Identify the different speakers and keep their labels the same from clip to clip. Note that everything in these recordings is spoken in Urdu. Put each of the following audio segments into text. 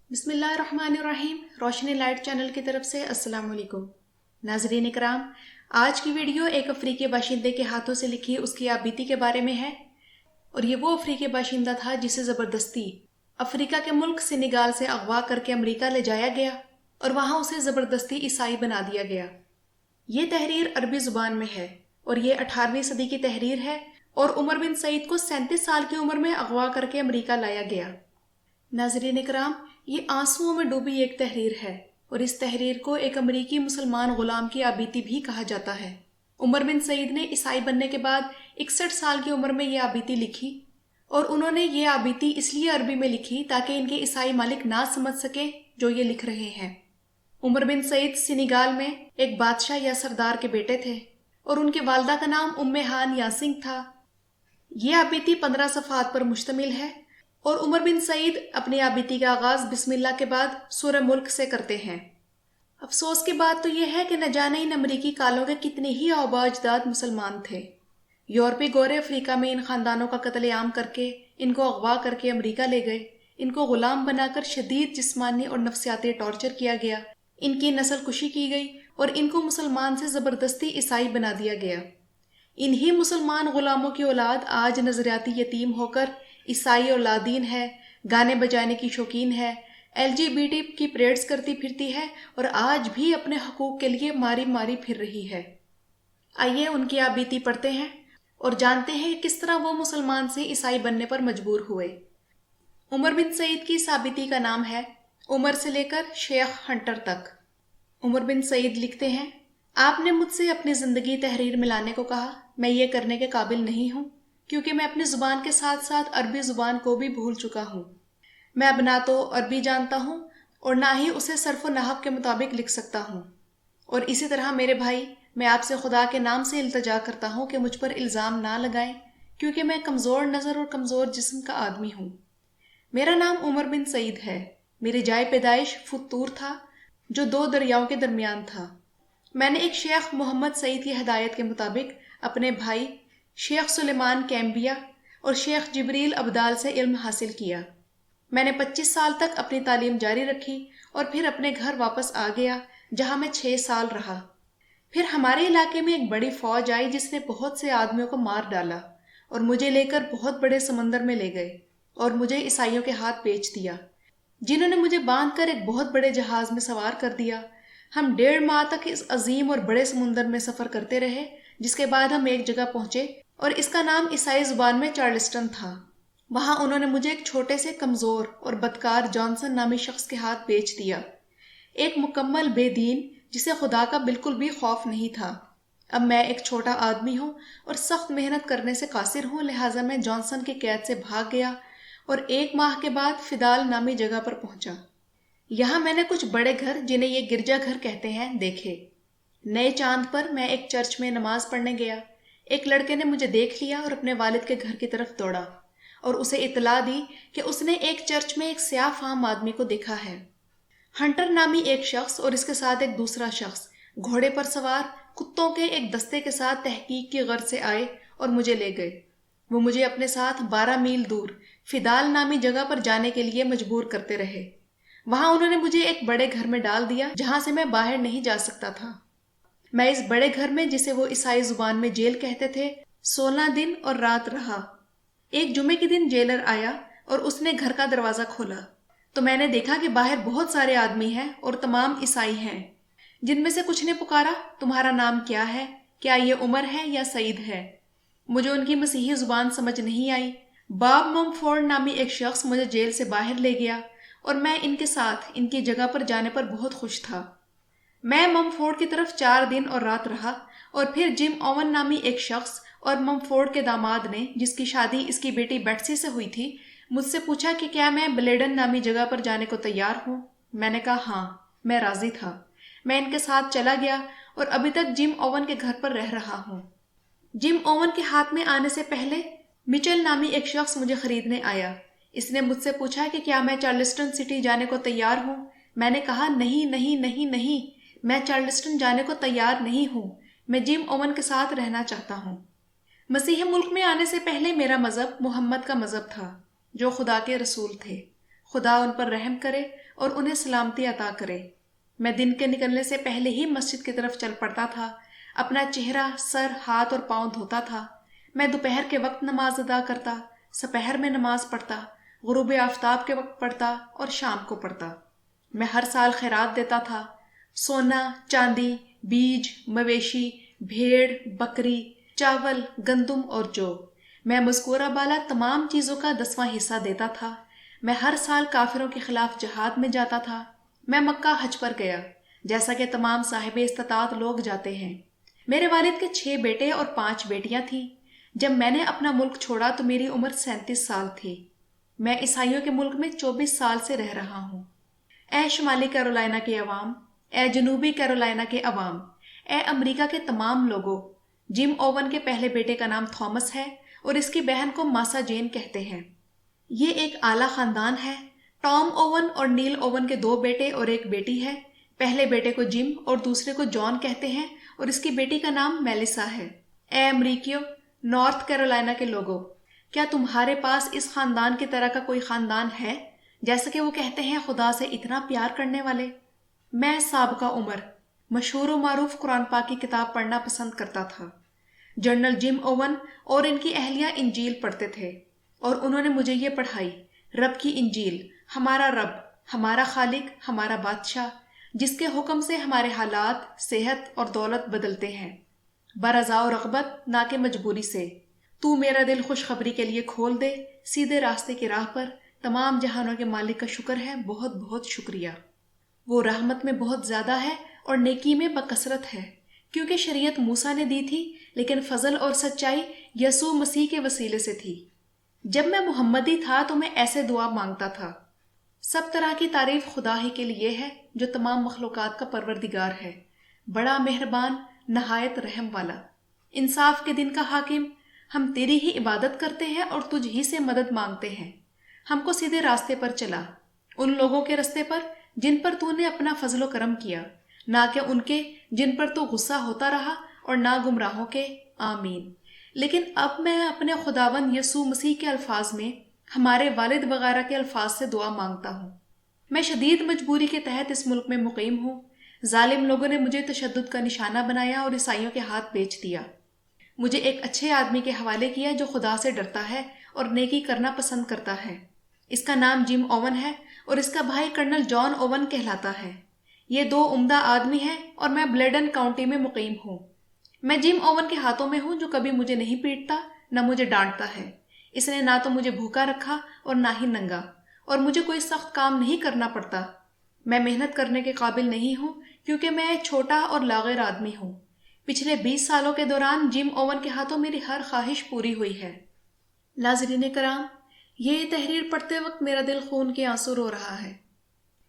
Speaker 1: بسم اللہ الرحمن الرحیم۔ روشنی لائٹ چینل کی طرف سے السلام علیکم ناظرین اکرام۔ آج کی ویڈیو ایک افریقی باشندے کے ہاتھوں سے لکھی اس کی آبیتی کے بارے میں ہے، اور یہ وہ افریقی باشندہ تھا جسے زبردستی افریقہ کے ملک سینیگال سے اغوا کر کے امریکہ لے جایا گیا اور وہاں اسے زبردستی عیسائی بنا دیا گیا۔ یہ تحریر عربی زبان میں ہے اور یہ 18ویں صدی کی تحریر ہے، اور عمر بن سعید کو 37 سال کی عمر میں اغوا کر کے امریکہ لایا گیا۔ ناظرین اکرام، یہ آنسوؤں میں ڈوبی ایک تحریر ہے، اور اس تحریر کو ایک امریکی مسلمان غلام کی آبیتی بھی کہا جاتا ہے۔ عمر بن سعید نے عیسائی بننے کے بعد 61 سال کی عمر میں یہ آبیتی لکھی، اور انہوں نے یہ آبیتی اس لیے عربی میں لکھی تاکہ ان کے عیسائی مالک نہ سمجھ سکیں جو یہ لکھ رہے ہیں۔ عمر بن سعید سینیگال میں ایک بادشاہ یا سردار کے بیٹے تھے، اور ان کی والدہ کا نام ہان یاسنگ تھا۔ یہ آبیتی 15 صفحات پر مشتمل ہے، اور عمر بن سعید اپنی آبیتی کا آغاز بسم اللہ کے بعد سورہ ملک سے کرتے ہیں۔ افسوس کی بات تو یہ ہے کہ نہ جانے ان امریکی کالوں کے کتنے ہی آباء اجداد مسلمان تھے۔ یورپی گورے افریقہ میں ان خاندانوں کا قتل عام کر کے ان کو اغوا کر کے امریکہ لے گئے، ان کو غلام بنا کر شدید جسمانی اور نفسیاتی ٹارچر کیا گیا، ان کی نسل کشی کی گئی، اور ان کو مسلمان سے زبردستی عیسائی بنا دیا گیا۔ انہی مسلمان غلاموں کی اولاد آج نظریاتی یتیم ہو کر عیسائی اور لادین ہے، گانے بجانے کی شوقین ہے، LGBT کی پریڈز کرتی پھرتی ہے، اور آج بھی اپنے حقوق کے لیے ماری ماری پھر رہی ہے۔ آئیے ان کی آبیتی پڑھتے ہیں اور جانتے ہیں کہ کس طرح وہ مسلمان سے عیسائی بننے پر مجبور ہوئے۔ عمر بن سعید کی اس آبیتی کا نام ہے عمر سے لے کر شیخ ہنٹر تک۔ عمر بن سعید لکھتے ہیں، آپ نے مجھ سے اپنی زندگی تحریر میں لانے کو کہا، میں یہ کرنے کے قابل نہیں ہوں، کیونکہ میں اپنی زبان کے ساتھ ساتھ عربی زبان کو بھی بھول چکا ہوں۔ میں اب نہ تو عربی جانتا ہوں اور نہ ہی اسے صرف و نحو کے مطابق لکھ سکتا ہوں، اور اسی طرح میرے بھائی، میں آپ سے خدا کے نام سے التجا کرتا ہوں کہ مجھ پر الزام نہ لگائیں، کیونکہ میں کمزور نظر اور کمزور جسم کا آدمی ہوں۔ میرا نام عمر بن سعید ہے، میری جائے پیدائش فتور تھا جو 2 دریاؤں کے درمیان تھا۔ میں نے ایک شیخ محمد سعید کی ہدایت کے مطابق اپنے بھائی شیخ سلیمان کیمبیا اور شیخ جبریل ابدال سے علم حاصل کیا۔ میں نے 25 سال تک اپنی تعلیم جاری رکھی اور پھر اپنے گھر واپس آ گیا، جہاں میں 6 سال رہا۔ پھر ہمارے علاقے میں ایک بڑی فوج آئی جس نے بہت سے آدمیوں کو مار ڈالا اور مجھے لے کر بہت بڑے سمندر میں لے گئے اور مجھے عیسائیوں کے ہاتھ بیچ دیا، جنہوں نے مجھے باندھ کر ایک بہت بڑے جہاز میں سوار کر دیا۔ ہم 1.5 ماہ تک اس عظیم اور بڑے سمندر میں سفر کرتے رہے، جس کے بعد ہم ایک جگہ پہنچے اور اس کا نام عیسائی زبان میں چارلسٹن تھا۔ وہاں انہوں نے مجھے ایک چھوٹے سے کمزور اور بدکار جانسن نامی شخص کے ہاتھ بیچ دیا، ایک مکمل بے دین جسے خدا کا بالکل بھی خوف نہیں تھا۔ اب میں ایک چھوٹا آدمی ہوں اور سخت محنت کرنے سے قاصر ہوں، لہٰذا میں جانسن کی قید سے بھاگ گیا اور 1 ماہ کے بعد فدال نامی جگہ پر پہنچا۔ یہاں میں نے کچھ بڑے گھر، جنہیں یہ گرجا گھر کہتے ہیں، دیکھے۔ نئے چاند پر میں ایک چرچ میں نماز پڑھنے گیا۔ ایک لڑکے نے مجھے دیکھ لیا اور اپنے والد کے گھر کی طرف دوڑا اور اسے اطلاع دی کہ اس نے ایک چرچ میں ایک سیاہ فام آدمی کو دیکھا ہے۔ ہنٹر نامی ایک شخص اور اس کے ساتھ ایک دوسرا شخص گھوڑے پر سوار کتوں کے ایک دستے کے ساتھ تحقیق کی غرض سے آئے اور مجھے لے گئے۔ وہ مجھے اپنے ساتھ 12 میل دور فدال نامی جگہ پر جانے کے لیے مجبور کرتے رہے۔ وہاں انہوں نے مجھے ایک بڑے گھر میں ڈال دیا جہاں سے میں باہر نہیں جا سکتا تھا۔ میں اس بڑے گھر میں، جسے وہ عیسائی زبان میں جیل کہتے تھے، 16 دن اور رات رہا۔ ایک جمعے کے دن جیلر آیا اور اس نے گھر کا دروازہ کھولا تو میں نے دیکھا کہ باہر بہت سارے آدمی ہیں اور تمام عیسائی ہیں۔ جن میں سے کچھ نے پکارا، تمہارا نام کیا ہے؟ کیا یہ عمر ہے یا سعید ہے؟ مجھے ان کی مسیحی زبان سمجھ نہیں آئی۔ باب ممفورڈ نامی ایک شخص مجھے جیل سے باہر لے گیا اور میں ان کے ساتھ ان کی جگہ پر جانے پر بہت خوش تھا۔ میں ممفورڈ کی طرف 4 دن اور رات رہا، اور پھر جم اوون نامی ایک شخص اور ممفورڈ کے داماد نے، جس کی شادی اس کی بیٹی بیٹسی سے ہوئی تھی، مجھ سے پوچھا کہ کیا میں بلیڈن نامی جگہ پر جانے کو تیار ہوں۔ میں نے کہا ہاں، میں راضی تھا۔ میں ان کے ساتھ چلا گیا اور ابھی تک جم اوون کے گھر پر رہ رہا ہوں۔ جم اوون کے ہاتھ میں آنے سے پہلے مچل نامی ایک شخص مجھے خریدنے آیا۔ اس نے مجھ سے پوچھا کہ کیا میں چارلسٹن سٹی جانے کو تیار ہوں۔ میں نے کہا نہیں نہیں نہیں نہیں، میں چارلسٹن جانے کو تیار نہیں ہوں، میں جم اوون کے ساتھ رہنا چاہتا ہوں۔ مسیح ملک میں آنے سے پہلے میرا مذہب محمد کا مذہب تھا، جو خدا کے رسول تھے۔ خدا ان پر رحم کرے اور انہیں سلامتی عطا کرے۔ میں دن کے نکلنے سے پہلے ہی مسجد کی طرف چل پڑتا تھا، اپنا چہرہ، سر، ہاتھ اور پاؤں دھوتا تھا۔ میں دوپہر کے وقت نماز ادا کرتا، سپہر میں نماز پڑھتا، غروب آفتاب کے وقت پڑھتا اور شام کو پڑھتا۔ میں ہر سال خیرات دیتا تھا، سونا، چاندی، بیج، مویشی، بھیڑ، بکری، چاول، گندم اور جو۔ میں مذکورہ بالا تمام چیزوں کا 10واں حصہ دیتا تھا۔ میں ہر سال کافروں کے خلاف جہاد میں جاتا تھا۔ میں مکہ حج پر گیا، جیسا کہ تمام صاحب استطاعت لوگ جاتے ہیں۔ میرے والد کے 6 بیٹے اور 5 بیٹیاں تھیں۔ جب میں نے اپنا ملک چھوڑا تو میری عمر 37 سال تھی۔ میں عیسائیوں کے ملک میں 24 سال سے رہ رہا ہوں۔ اے شمالی کیرولائنا کے عوام، اے جنوبی کیرولائنا کے عوام، اے امریکہ کے تمام لوگوں، جم اوون کے پہلے بیٹے کا نام تھامس ہے اور اس کی بہن کو ماسا جین کہتے ہیں۔ یہ ایک اعلیٰ خاندان ہے۔ ٹام اوون اور نیل اوون کے 2 بیٹے اور 1 بیٹی ہے۔ پہلے بیٹے کو جم اور دوسرے کو جان کہتے ہیں اور اس کی بیٹی کا نام میلیسا ہے۔ اے امریکیوں، نارتھ کیرولائنا کے لوگوں، کیا تمہارے پاس اس خاندان کی طرح کا کوئی خاندان ہے جیسا کہ وہ کہتے ہیں خدا سے اتنا پیار کرنے والے؟ میں سابقہ عمر مشہور و معروف قرآن پاک کی کتاب پڑھنا پسند کرتا تھا۔ جنرل جم اوون اور ان کی اہلیہ انجیل پڑھتے تھے اور انہوں نے مجھے یہ پڑھائی، رب کی انجیل، ہمارا رب، ہمارا خالق، ہمارا بادشاہ، جس کے حکم سے ہمارے حالات، صحت اور دولت بدلتے ہیں، برضا و رغبت نہ کہ مجبوری سے۔ تو میرا دل خوشخبری کے لیے کھول دے، سیدھے راستے کی راہ پر۔ تمام جہانوں کے مالک کا شکر ہے، بہت بہت شکریہ۔ وہ رحمت میں بہت زیادہ ہے اور نیکی میں بکثرت ہے، کیونکہ شریعت موسیٰ نے دی تھی لیکن فضل اور سچائی یسوع مسیح کے وسیلے سے تھی۔ جب میں محمدی تھا تو میں ایسے دعا مانگتا تھا: سب طرح کی تعریف خدا ہی کے لیے ہے جو تمام مخلوقات کا پروردگار ہے، بڑا مہربان، نہایت رحم والا، انصاف کے دن کا حاکم۔ ہم تیری ہی عبادت کرتے ہیں اور تجھ ہی سے مدد مانگتے ہیں۔ ہم کو سیدھے راستے پر چلا، ان لوگوں کے راستے پر جن پر تو نے اپنا فضل و کرم کیا، نہ کہ ان کے جن پر تو غصہ ہوتا رہا، اور نہ گمراہوں کے۔ آمین۔ لیکن اب میں اپنے خداوند یسوع مسیح کے الفاظ میں، ہمارے والد وغیرہ کے الفاظ سے دعا مانگتا ہوں۔ میں شدید مجبوری کے تحت اس ملک میں مقیم ہوں۔ ظالم لوگوں نے مجھے تشدد کا نشانہ بنایا اور عیسائیوں کے ہاتھ بیچ دیا۔ مجھے ایک اچھے آدمی کے حوالے کیا جو خدا سے ڈرتا ہے اور نیکی کرنا پسند کرتا ہے۔ اس کا نام جم اوون ہے اور اس کا بھائی کرنل جان اوون کہلاتا ہے۔ یہ 2 عمدہ آدمی ہیں اور میں بلیڈن کاؤنٹی میں مقیم ہوں۔ میں جم اوون کے ہاتھوں میں ہوں جو کبھی مجھے نہیں پیٹتا نہ مجھے ڈانٹتا ہے۔ اس نے نہ تو مجھے بھوکا رکھا اور نہ ہی ننگا، اور مجھے کوئی سخت کام نہیں کرنا پڑتا۔ میں محنت کرنے کے قابل نہیں ہوں کیونکہ میں ایک چھوٹا اور لاغر آدمی ہوں۔ پچھلے 20 سالوں کے دوران جم اوون کے ہاتھوں میری ہر خواہش پوری ہوئی ہے۔ ناظرین کرام، یہ تحریر پڑھتے وقت میرا دل خون کے آنسو رو رہا ہے۔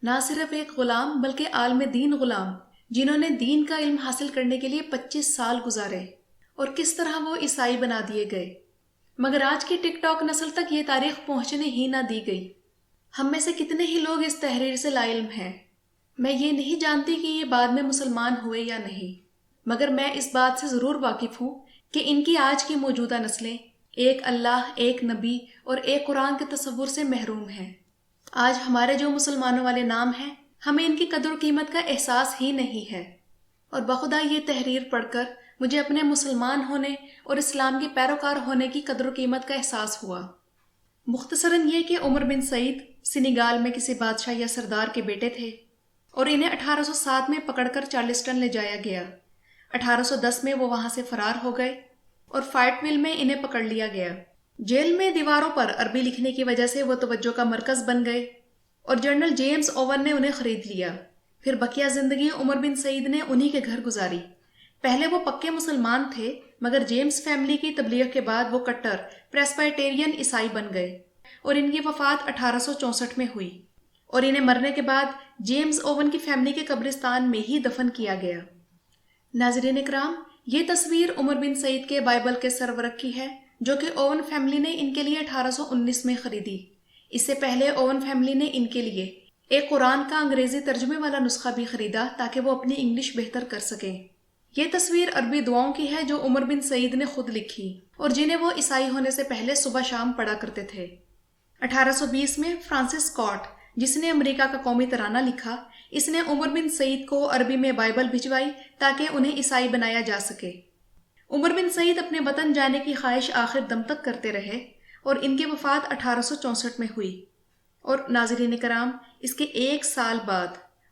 Speaker 1: نہ صرف ایک غلام بلکہ عالم دین غلام، جنہوں نے دین کا علم حاصل کرنے کے لیے 25 سال گزارے، اور کس طرح وہ عیسائی بنا دیے گئے، مگر آج کی ٹک ٹاک نسل تک یہ تاریخ پہنچنے ہی نہ دی گئی۔ ہم میں سے کتنے ہی لوگ اس تحریر سے لا علم ہیں۔ میں یہ نہیں جانتی کہ یہ بعد میں مسلمان ہوئے یا نہیں، مگر میں اس بات سے ضرور واقف ہوں کہ ان کی آج کی موجودہ نسلیں ایک اللہ، ایک نبی اور ایک قرآن کے تصور سے محروم ہیں۔ آج ہمارے جو مسلمانوں والے نام ہیں، ہمیں ان کی قدر و قیمت کا احساس ہی نہیں ہے، اور بخدا یہ تحریر پڑھ کر مجھے اپنے مسلمان ہونے اور اسلام کے پیروکار ہونے کی قدر و قیمت کا احساس ہوا۔ مختصراً یہ کہ عمر بن سعید سینیگال میں کسی بادشاہ یا سردار کے بیٹے تھے اور انہیں 1807 میں پکڑ کر چارلسٹن لے جایا گیا۔ 1810 میں وہ وہاں سے فرار ہو گئے اور فائٹ ویل میں انہیں پکڑ لیا گیا۔ جیل میں دیواروں پر عربی لکھنے کی وجہ سے وہ توجہ کا مرکز بن گئے اور جنرل جیمز اوون نے انہیں خرید لیا۔ پھر بقیہ زندگی عمر بن سعید نے انہی کے گھر گزاری۔ پہلے وہ پکے مسلمان تھے، مگر جیمز فیملی کی تبلیغ کے بعد وہ کٹر پریسبائٹیرین عیسائی بن گئے اور ان کی وفات 1864 میں ہوئی، اور انہیں مرنے کے بعد جیمز اوون کی فیملی کے قبرستان میں ہی دفن کیا گیا۔ ناظرین اکرام، یہ تصویر عمر بن سعید کے بائبل کے سرورق کی ہے جو کہ اوون فیملی نے ان کے لیے 1819 میں خریدی۔ اس سے پہلے اوون فیملی نے ان کے لیے ایک قرآن کا انگریزی ترجمے والا نسخہ بھی خریدا تاکہ وہ اپنی انگلش بہتر کر سکیں۔ یہ تصویر عربی دعاؤں کی ہے جو عمر بن سعید نے خود لکھی اور جنہیں وہ عیسائی ہونے سے پہلے صبح شام پڑھا کرتے تھے۔ 1820 میں فرانسس اسکاٹ جس نے امریکہ کا قومی ترانہ لکھا، اس نے عمر بن سعید کو عربی میں بائبل بھجوائی تاکہ انہیں عیسائی بنایا جا سکے۔ عمر بن سعید اپنے وطن جانے کی خواہش آخر دم تک کرتے رہے اور ان کی وفات 1864 میں ہوئی۔ اور ناظرین کرام، اس کے ایک سال بعد،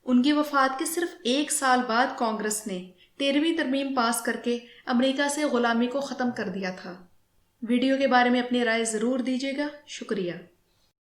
Speaker 1: ان کی وفات کے صرف ایک سال بعد کانگریس نے 13ویں ترمیم پاس کر کے امریکہ سے غلامی کو ختم کر دیا تھا۔ ویڈیو کے بارے میں اپنی رائے ضرور دیجیے گا۔ شکریہ۔